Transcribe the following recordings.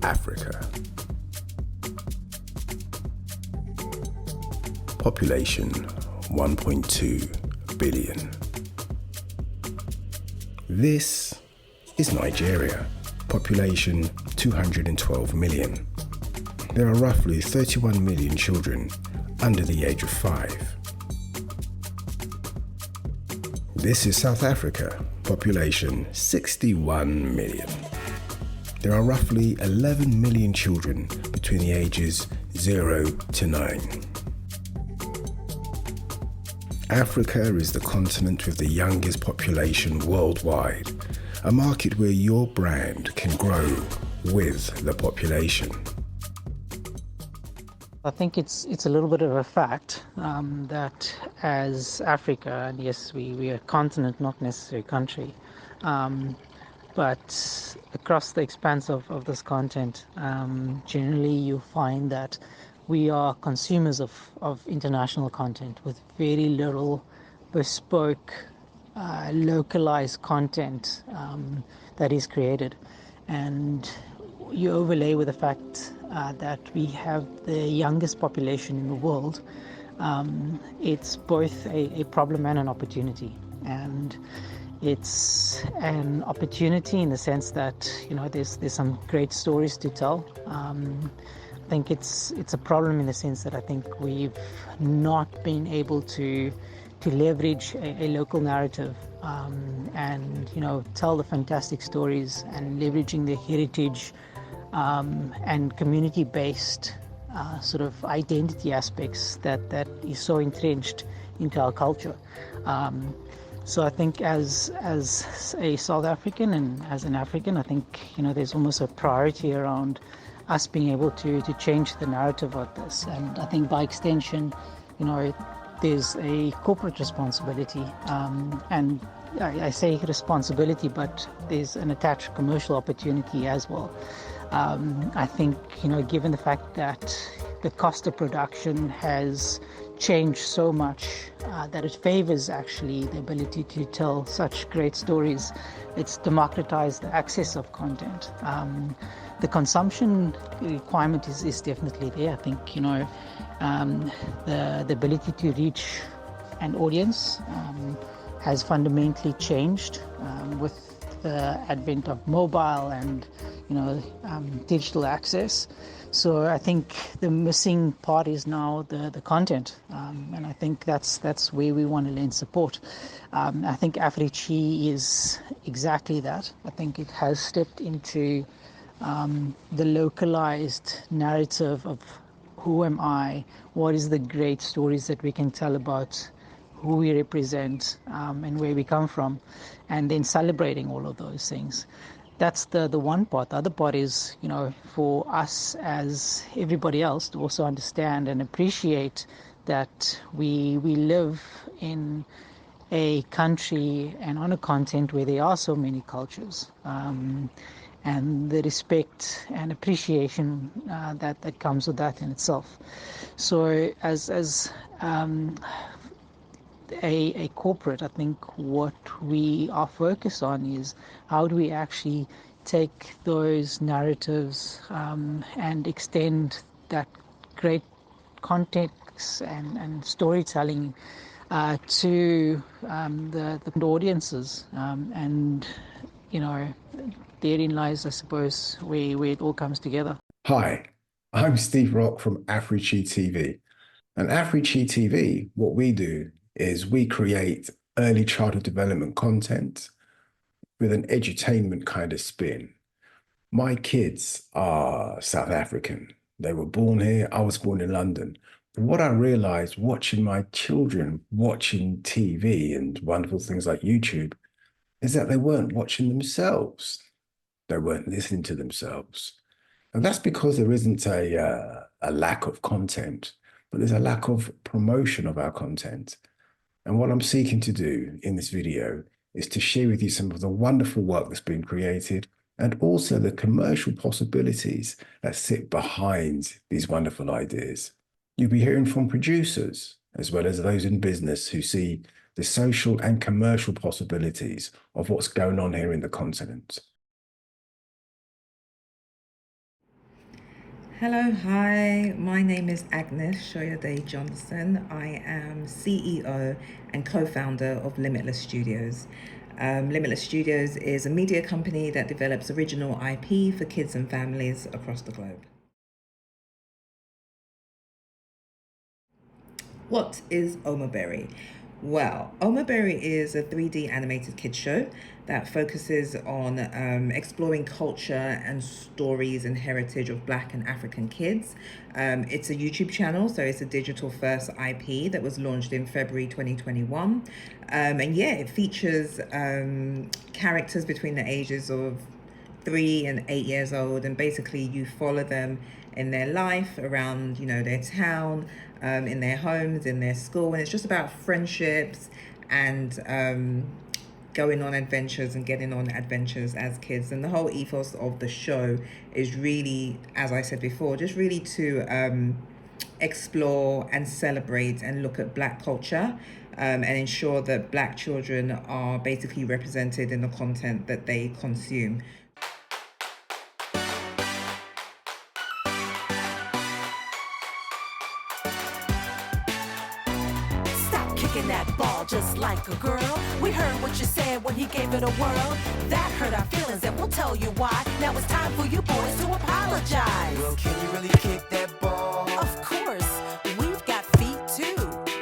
Africa. Population 1.2 billion. This is Nigeria. Population 212 million. There are roughly 31 million children under the age of 5. This is South Africa. Population 61 million. There are roughly 11 million children between the ages 0 to 9. Africa is the continent with the youngest population worldwide, a market where your brand can grow with the population. I think it's a little bit of a fact that as Africa, and yes, we are a continent, not necessarily a country, but across the expanse of this content, generally you find that we are consumers of international content with very little bespoke, localized content that is created. And you overlay with the fact that we have the youngest population in the world. It's both a problem and an opportunity. And it's an opportunity in the sense that, you know, there's some great stories to tell. I think it's a problem in the sense that I think we've not been able to leverage a local narrative and, you know, tell the fantastic stories and leveraging the heritage and community-based sort of identity aspects that is so entrenched into our culture. So I think as a South African and as an African, I think, you know, there's almost a priority around us being able to change the narrative of this. And I think by extension, you know, there's a corporate responsibility. And I say responsibility, but there's an attached commercial opportunity as well. I think, you know, given the fact that the cost of production has changed so much that it favors actually the ability to tell such great stories. It's democratized the access of content. The consumption requirement is definitely there. I think, you know, the ability to reach an audience has fundamentally changed with the advent of mobile and, you know, digital access. So I think the missing part is now the content, and I think that's where we want to lend support. I think Africhi is exactly that. I think it has stepped into the localized narrative of who am I, what is the great stories that we can tell about who we represent and where we come from, and then celebrating all of those things. That's the one part. The other part is, you know, for us as everybody else to also understand and appreciate that we live in a country and on a continent where there are so many cultures, and the respect and appreciation that comes with that in itself. So as a corporate, I think what we are focused on is how do we actually take those narratives and extend that great context and storytelling to the audiences, and, you know, therein lies, I suppose, where it all comes together. Hi, I'm Steve Rock from Africhi TV. And Africhi TV, what we do is we create early childhood development content with an edutainment kind of spin. My kids are South African. They were born here. I was born in London. But what I realized watching my children watching TV and wonderful things like YouTube is that they weren't watching themselves. They weren't listening to themselves. And that's because there isn't a lack of content, but there's a lack of promotion of our content. And what I'm seeking to do in this video is to share with you some of the wonderful work that's been created and also the commercial possibilities that sit behind these wonderful ideas. You'll be hearing from producers as well as those in business who see the social and commercial possibilities of what's going on here in the continent. Hello, hi. My name is Agnes Shoyade Johnson. I am CEO and co-founder of Limitless Studios. Limitless Studios is a media company that develops original IP for kids and families across the globe. What is Omaberry? Well, Omaberry is a 3D animated kids show that focuses on exploring culture and stories and heritage of Black and African kids. It's a YouTube channel, so it's a digital first IP that was launched in February 2021. And yeah, it features characters between the ages of 3 and 8 years old, and basically you follow them in their life around, their town, in their homes, in their school, and it's just about friendships and going on adventures and getting on adventures as kids. And the whole ethos of the show is really, as I said before, just really to explore and celebrate and look at Black culture, and ensure that Black children are basically represented in the content that they consume. Stop kicking that ball just like a girl. We heard what you said when he gave it a whirl. That hurt our feelings and we'll tell you why. Now it's time for you boys to apologize. Well, can you really kick that ball? Of course, we've got feet too.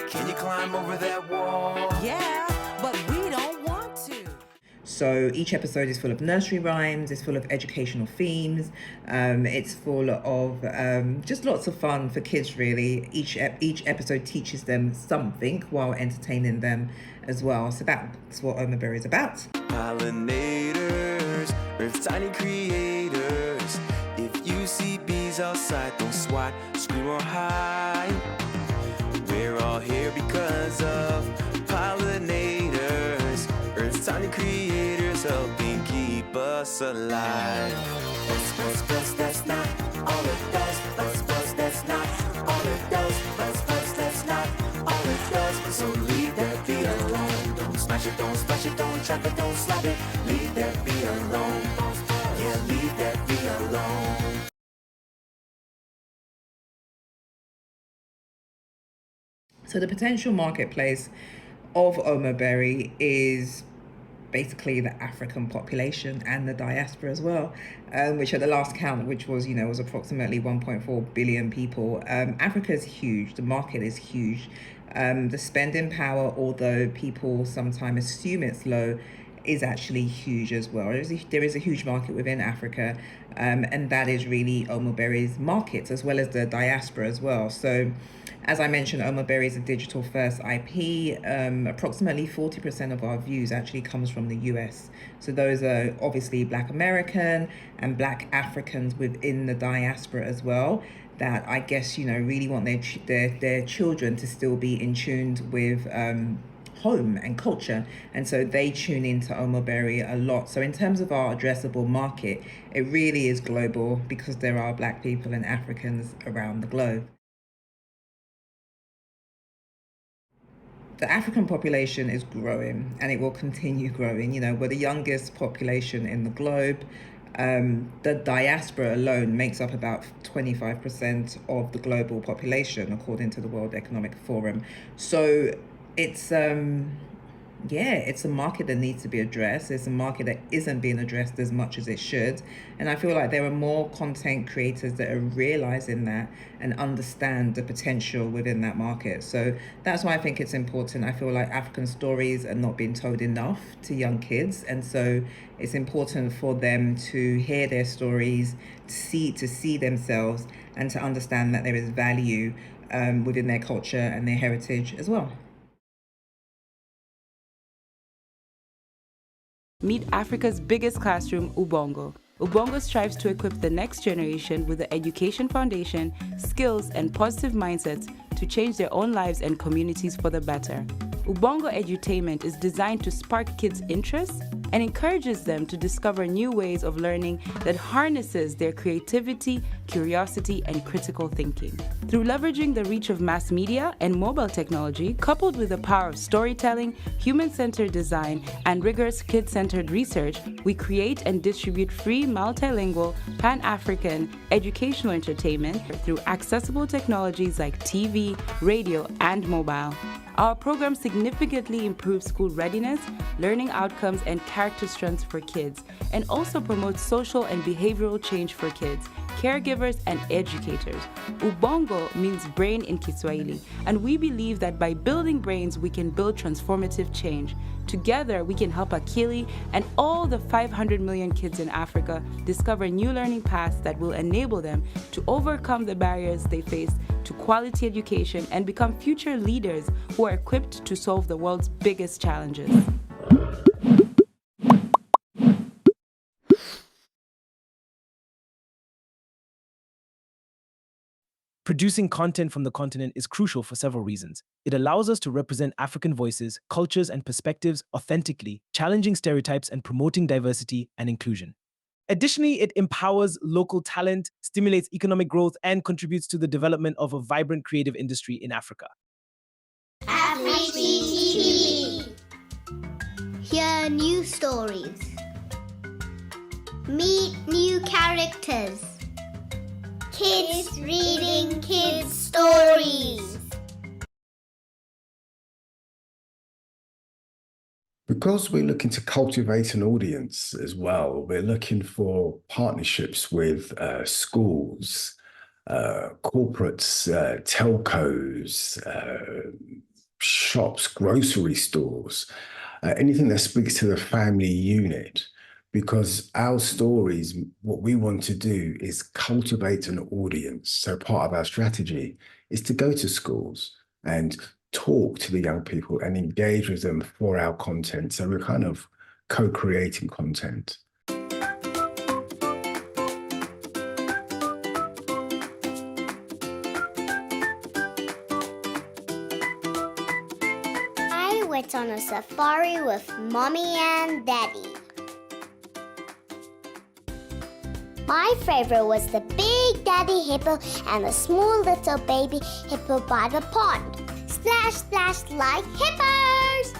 Can you climb over that wall? Yeah, but we don't want to. So each episode is full of nursery rhymes, it's full of educational themes, it's full of just lots of fun for kids really. Each episode teaches them something while entertaining them as well. So that's what Omaberry is about. Pollinators, Earth's tiny creators. If you see bees outside, don't swat, scream or hide. We're all here because of pollinators, Earth's tiny creators helping keep us alive. Buzz, buzz, buzz, that's not all it does. Buzz, buzz, that's not all it does. Buzz, buzz, that's not all it does. So leave that bee alone. Don't smash it, don't splash it, don't trap it, don't slap it. Leave that bee alone. Yeah, leave that bee alone. So the potential marketplace of Omaberry is basically the African population and the diaspora as well, which at the last count, which was, was approximately 1.4 billion people. Africa is huge. The market is huge. The spending power, although people sometimes assume it's low, is actually huge as well. There is a huge market within Africa, and that is really Omaberry's market, as well as the diaspora as well. So as I mentioned, Omaberry is a digital first IP. Approximately 40% of our views actually comes from the US. So those are obviously Black American and Black Africans within the diaspora as well, that I guess, really want their children to still be in tune with home and culture, and so they tune into Omaberry a lot. So in terms of our addressable market, it really is global because there are Black people and Africans around the globe. The African population is growing and it will continue growing. We're the youngest population in the globe. The diaspora alone makes up about 25% of the global population, according to the World Economic Forum. So it's it's a market that needs to be addressed. It's a market that isn't being addressed as much as it should. And I feel like there are more content creators that are realizing that and understand the potential within that market. So that's why I think it's important. I feel like African stories are not being told enough to young kids. And so it's important for them to hear their stories, to see themselves, and to understand that there is value within their culture and their heritage as well. Meet Africa's biggest classroom, Ubongo. Ubongo strives to equip the next generation with the education foundation, skills, and positive mindsets to change their own lives and communities for the better. Ubongo Edutainment is designed to spark kids' interests and encourages them to discover new ways of learning that harnesses their creativity, curiosity, and critical thinking. Through leveraging the reach of mass media and mobile technology, coupled with the power of storytelling, human-centered design, and rigorous kid-centered research, we create and distribute free multilingual, pan-African educational entertainment through accessible technologies like TV, radio, and mobile. Our program significantly improves school readiness, learning outcomes, and character strengths for kids, and also promotes social and behavioral change for kids, caregivers, and educators. Ubongo means brain in Kiswahili, and we believe that by building brains, we can build transformative change. Together, we can help Akili and all the 500 million kids in Africa discover new learning paths that will enable them to overcome the barriers they face to quality education and become future leaders who are equipped to solve the world's biggest challenges. Producing content from the continent is crucial for several reasons. It allows us to represent African voices, cultures, and perspectives authentically, challenging stereotypes and promoting diversity and inclusion. Additionally, it empowers local talent, stimulates economic growth, and contributes to the development of a vibrant creative industry in Africa. AfriTV. Hear new stories. Meet new characters. Kids reading kids stories. Because we're looking to cultivate an audience as well, we're looking for partnerships with schools, corporates, telcos, shops, grocery stores, anything that speaks to the family unit. Because our stories, what we want to do is cultivate an audience. So part of our strategy is to go to schools and talk to the young people and engage with them for our content. So we're kind of co-creating content. I went on a safari with Mommy and Daddy. My favorite was the big daddy hippo and the small little baby hippo by the pond. Splash, splash like hippos!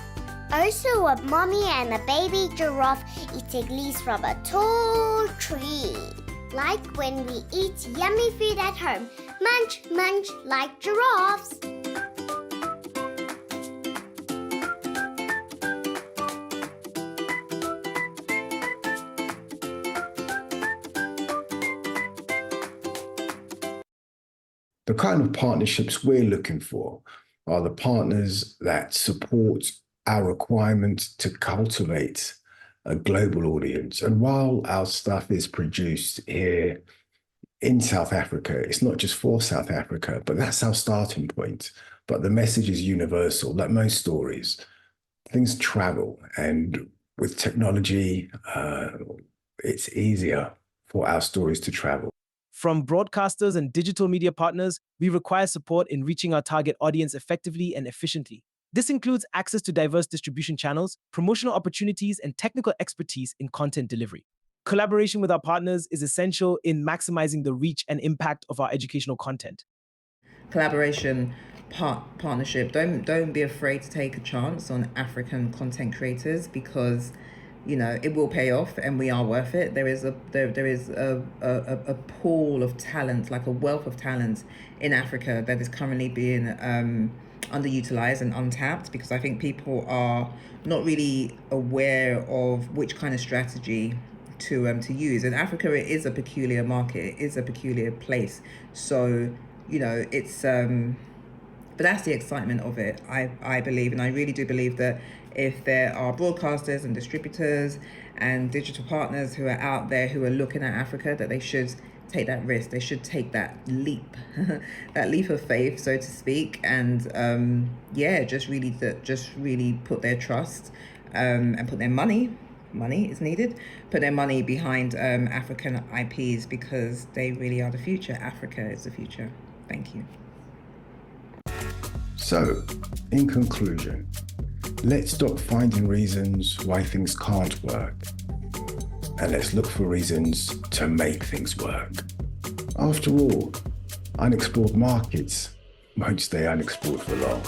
Also a mommy and a baby giraffe eating leaves from a tall tree. Like when we eat yummy food at home. Munch, munch like giraffes. The kind of partnerships we're looking for are the partners that support our requirement to cultivate a global audience. And while our stuff is produced here in South Africa, it's not just for South Africa, but that's our starting point. But the message is universal, like most stories. Things travel, and with technology, it's easier for our stories to travel. From broadcasters and digital media partners, we require support in reaching our target audience effectively and efficiently. This includes access to diverse distribution channels, promotional opportunities, and technical expertise in content delivery. Collaboration with our partners is essential in maximizing the reach and impact of our educational content. Collaboration, partnership. Don't be afraid to take a chance on African content creators, because it will pay off, and we are worth it. There is a pool of talent, like a wealth of talent in Africa that is currently being underutilized and untapped, because I think people are not really aware of which kind of strategy to use. And Africa is a peculiar market, it is a peculiar place. So it's but that's the excitement of it, I believe. And I really do believe that if there are broadcasters and distributors and digital partners who are out there who are looking at Africa, that they should take that risk. They should take that leap, that leap of faith, so to speak, and just really put their trust and put their money is needed, put their money behind African IPs, because they really are the future. Africa is the future. Thank you. So, in conclusion, let's stop finding reasons why things can't work, and let's look for reasons to make things work. After all, unexplored markets won't stay unexplored for long.